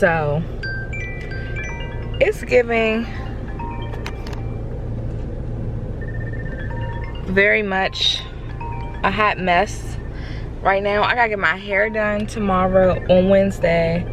So it's giving very much a hot mess right now. I gotta get my hair done tomorrow on Wednesday,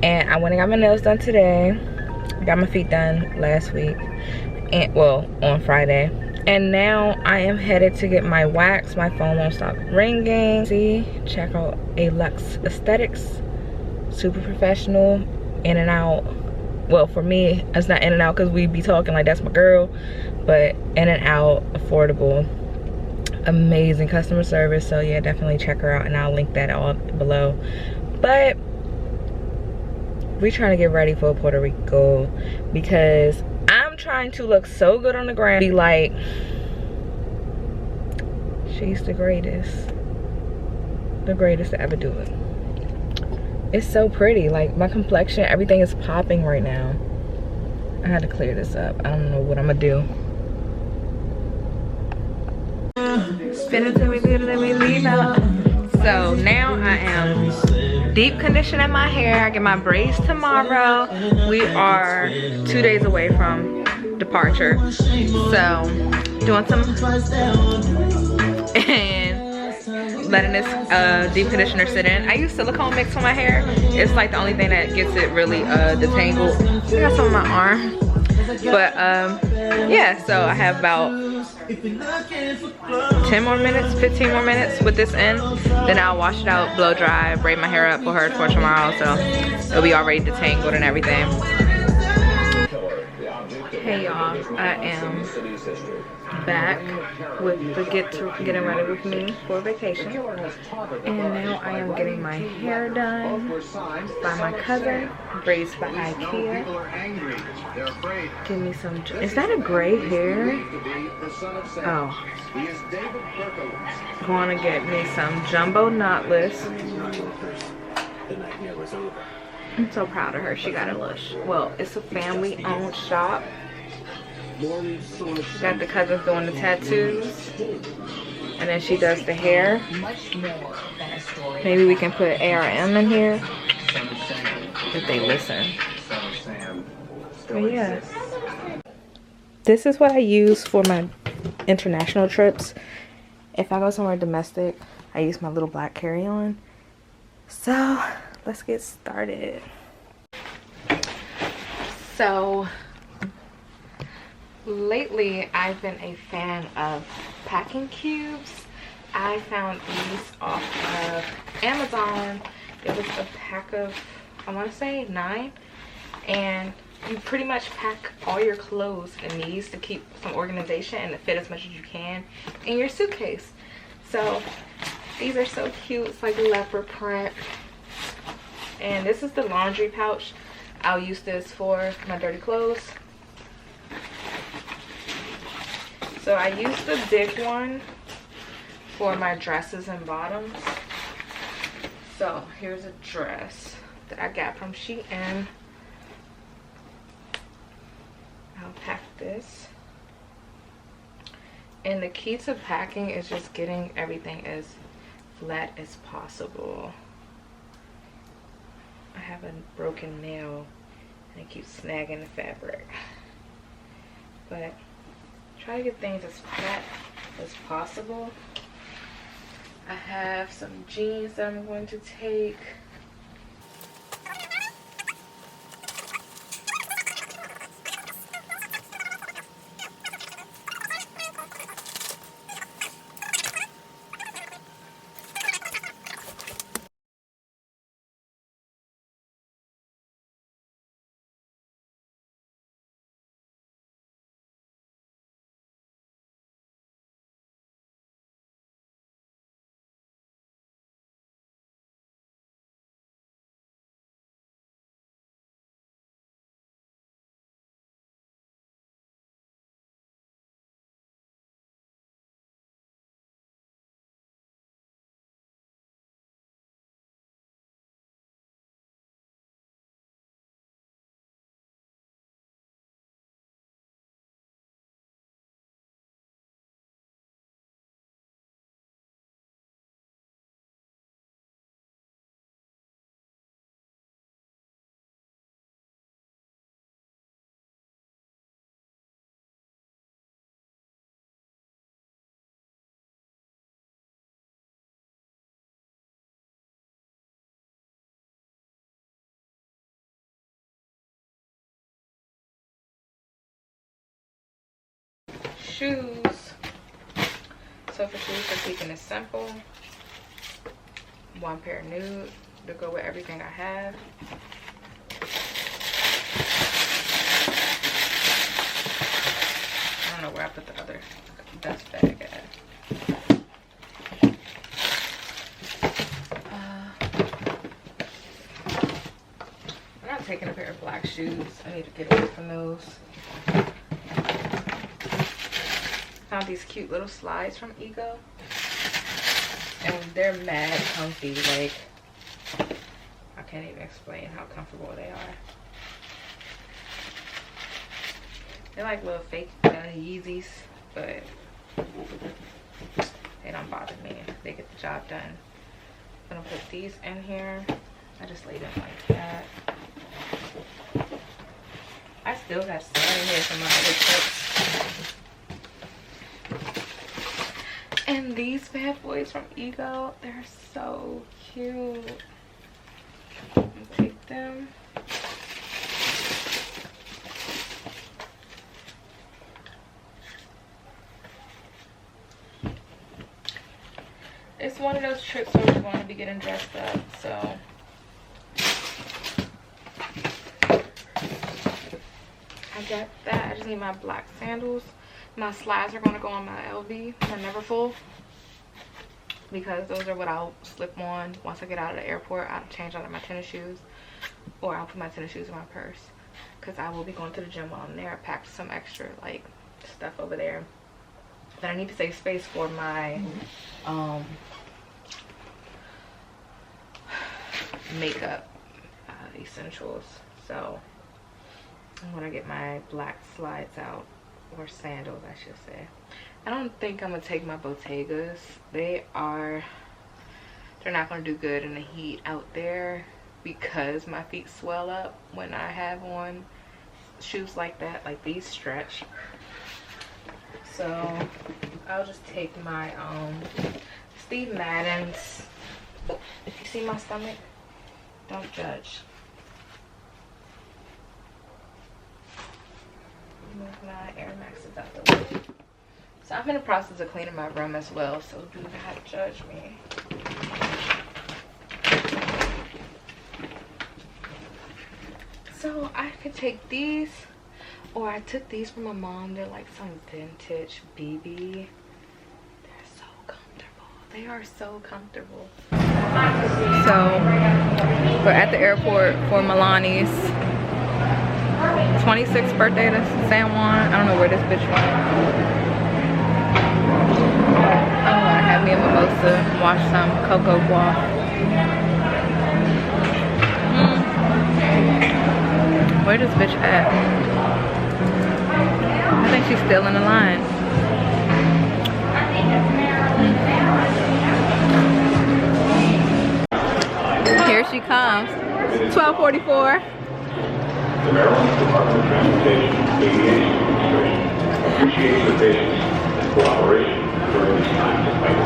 and I went and got my nails done today. I got my feet done last week, and well, on Friday. And now I am headed to get my wax. My phone won't stop ringing. See, check out Lux Aesthetics. Super professional, in and out. Well, for me, it's not in and out because we be talking like that's my girl, but in and out, affordable, amazing customer service. So yeah, definitely check her out, and I'll link that all below. But we trying to get ready for Puerto Rico because I'm trying to look so good on the gram, be like she's the greatest to ever do it. It's so pretty, like my complexion, everything is popping right now. I had to clear this up. I don't know what I'm gonna do. Spin it till we leave, then we leave out. So now I am deep conditioning my hair. I get my braids tomorrow. We are 2 days away from departure. So doing some and letting this deep conditioner sit in. I use silicone mix for my hair. It's like the only thing that gets it really detangled. I got some on my arm. But yeah, so I have about 10 more minutes, 15 more minutes with this in. Then I'll wash it out, blow dry, braid my hair up for her for tomorrow, so it'll be already detangled and everything. Hey y'all, I am back with the getting ready with me for vacation, and now I am getting my hair done by my cousin, braids by IKEA. Give me some. Is that a gray hair? Oh, going to get me some jumbo knotless. I'm so proud of her. She got a lush. Well, it's a family-owned shop. Got the cousins doing the tattoos, and then she does the hair. Maybe we can put ARM in here if they listen. But yeah, this is what I use for my international trips. If I go somewhere domestic, I use my little black carry-on. So let's get started. So lately I've been a fan of packing cubes. I found these off of Amazon. It was a pack of, I want to say 9, and you pretty much pack all your clothes in these to keep some organization and to fit as much as you can in your suitcase. So these are so cute. It's like leopard print, and this is the laundry pouch. I'll use this for my dirty clothes. So I use the big one for my dresses and bottoms. So here's a dress that I got from SheIN. I'll pack this. And the key to packing is just getting everything as flat as possible. I have a broken nail and it keeps snagging the fabric. But try to get things as flat as possible. I have some jeans that I'm going to take. shoes. So for shoes, we're keeping it simple. One pair of nude to go with everything I have. I don't know where I put the other dust bag at. I'm not taking a pair of black shoes. I need to get away from those. Found these cute little slides from Ego. And they're mad comfy. Like, I can't even explain how comfortable they are. They're like little fake Yeezys, but they don't bother me. They get the job done. I'm gonna put these in here. I just laid them like that. I still got some in here from my other clips. And these bad boys from Ego, they're so cute. I'll take them. It's one of those trips where we're going to be getting dressed up, so I got that. I just need my black sandals. My slides are going to go on my LV. They're never full because those are what I'll slip on once I get out of the airport. I'll change out of my tennis shoes, or I'll put my tennis shoes in my purse because I will be going to the gym while I'm there. I packed some extra like stuff over there that I need to save space for my makeup essentials. So I'm gonna get my black slides out, or sandals I should say. I don't think I'm gonna take my Bottegas. They're not gonna do good in the heat out there because my feet swell up when I have on shoes like that. Like, these stretch. So I'll just take my Steve Madden's. If you see my stomach, don't judge. Move my Air Maxes out the way. So I'm in the process of cleaning my room as well, so do not judge me. So I could take these, or I took these from my mom. They're like some vintage BB. They're so comfortable. They are so comfortable. So we're at the airport for Milani's 26th birthday to San Juan. I don't know where this bitch went. I'm gonna have me a mimosa, watch some cocoa bois. Where this bitch at? I think she's still in the line. Here she comes. 12:44. The Maryland Department of Transportation Aviation Administration appreciates your patience and cooperation during this time despite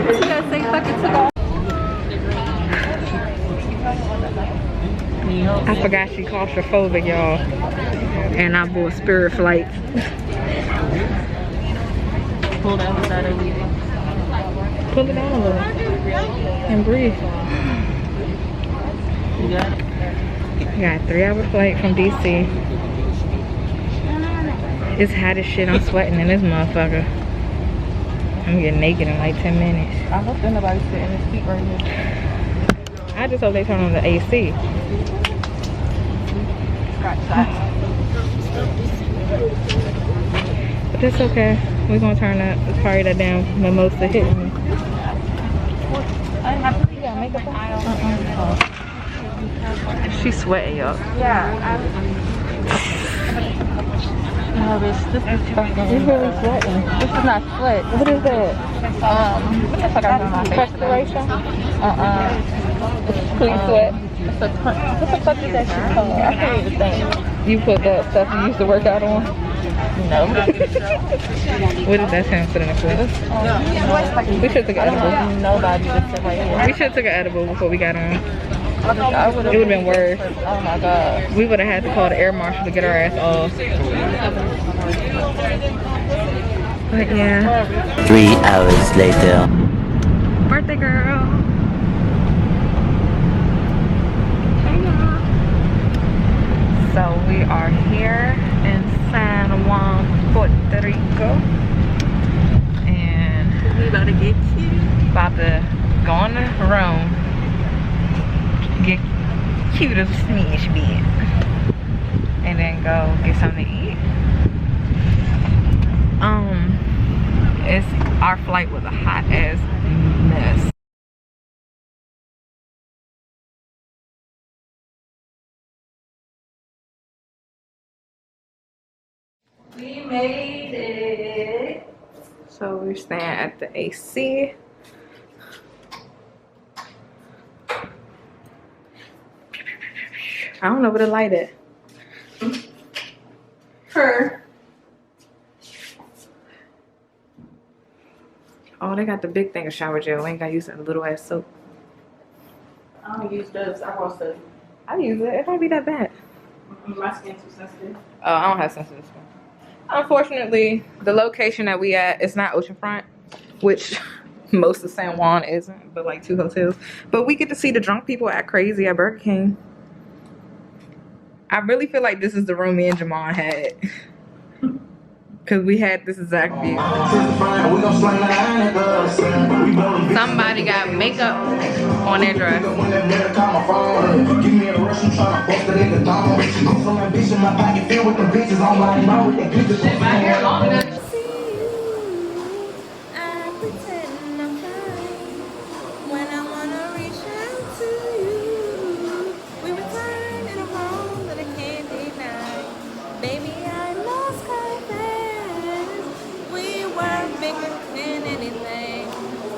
What you guys say fucking took off? I forgot she claustrophobic, y'all. And I bought Spirit flights. Pull that without a leaving. Pull it down a little. And breathe. You got it? I got a 3-hour flight from DC. It's hot as shit. I'm sweating in this motherfucker. I'm getting naked in like 10 minutes. I hope that nobody's sitting in his feet right here. I just hope they turn on the AC. But that's okay. We're gonna turn up. It's probably that damn mimosa hitting me. You got makeup on? She's sweating, y'all. Yeah. No, bitch, this is fucking. You're really sweating. This is not sweat. What is that? What the fuck I do on my face? Perspiration? It's Clean sweat. It's a, what the fuck is that shit called? I can't even think. You put that stuff you used to work out on? No. What did that sound put in the clip? We should have took an edible. Nobody just sit right here. We should have took an edible before we got on. I would It would have been worse. Oh my god. We would have had to call the air marshal to get our ass off. But yeah. 3 hours later. Birthday girl. So we are here in San Juan, Puerto Rico. And We about to get cute. about to go on the room. Get cute as a sneeze bit. And then go get something to eat. Our flight was a hot ass mess. We made it. So we're staying at the AC. I don't know where to light it. Her. Oh, they got the big thing of shower gel. We ain't gotta use that little ass soap. I don't use those. I want to. I use it. It don't be that bad. My skin's too sensitive. Oh, I don't have sensitive skin. Unfortunately, the location that we at is not oceanfront, which most of San Juan isn't, but like 2 hotels. But we get to see the drunk people act crazy at Burger King. I really feel like this is the room me and Jamon had. Because we had this exact view. Somebody got makeup on their dress.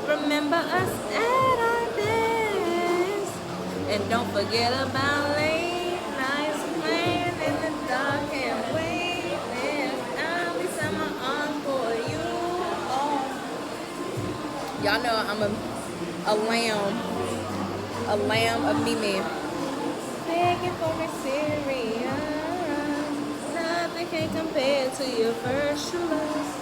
Remember us at our best, and don't forget about late nights playing in the dark and waiting. I'll be summer on for you. Oh, y'all know I'm a lamb of Mimi. Begging for me serious. Nothing can compare to your first true love.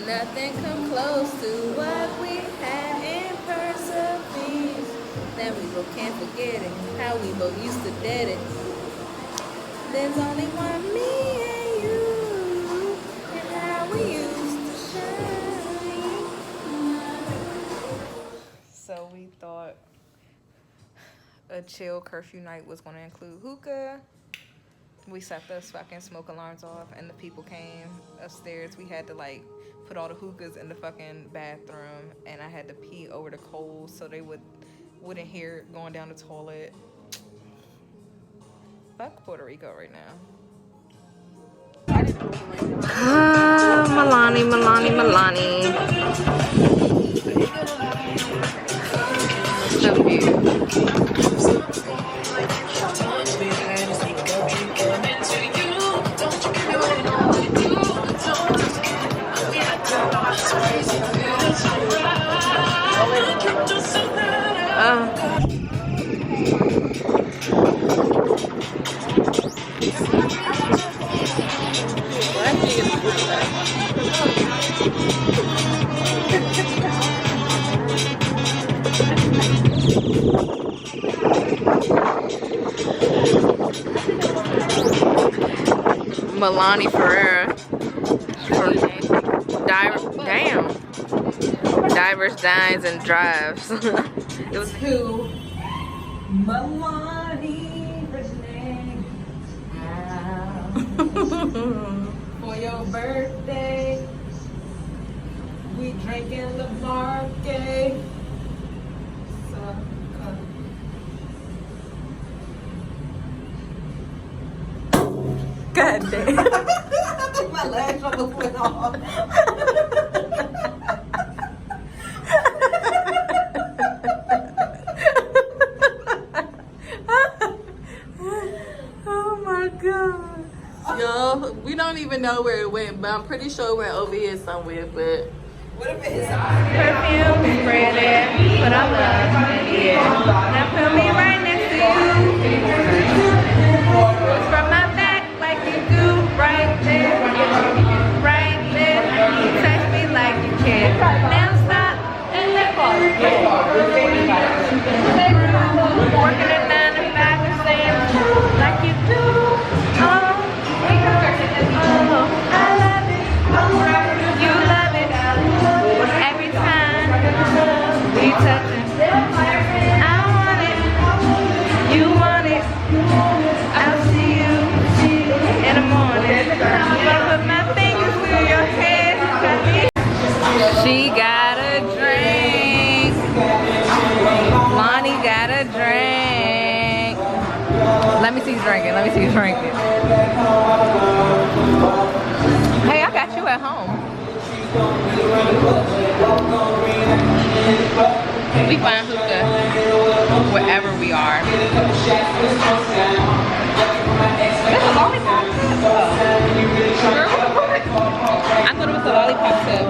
Nothing come close to what we had in persevere. That we both can't forget it. How we both used to dead it. There's only one me and you, and how we used to shine. So we thought a chill curfew night was going to include hookah. We set the fucking smoke alarms off, and the people came upstairs. We had to like put all the hookahs in the fucking bathroom, and I had to pee over the coals so they wouldn't hear it going down the toilet. Fuck Puerto Rico right now. Milani. The view. Milani Ferreira from Divers, Dines, and Drives. It was To Milani for your birthday, we drinking the market. God damn. My lash almost went off. Oh my god. Yo, we don't even know where it went, but I'm pretty sure it went over here somewhere. But Perfume spreading, but I love. Yeah. Now put me right next to you. It's from my back like you do right there. Right there. Touch me like you can. Now stop and let go. Working at 9 to 5 and saying like you do. Oh, I love it. You love it. Every time we touch it, I want it. You want it. I'll see you in the morning. I'm gonna put my fingers through your hair. She got a drink. Lonnie got a drink. Let me see you drinking. Let me see you drinking. Hey, I got you at home. We find hookah wherever we are. There's a lollipop tip. I thought it was a lollipop tip.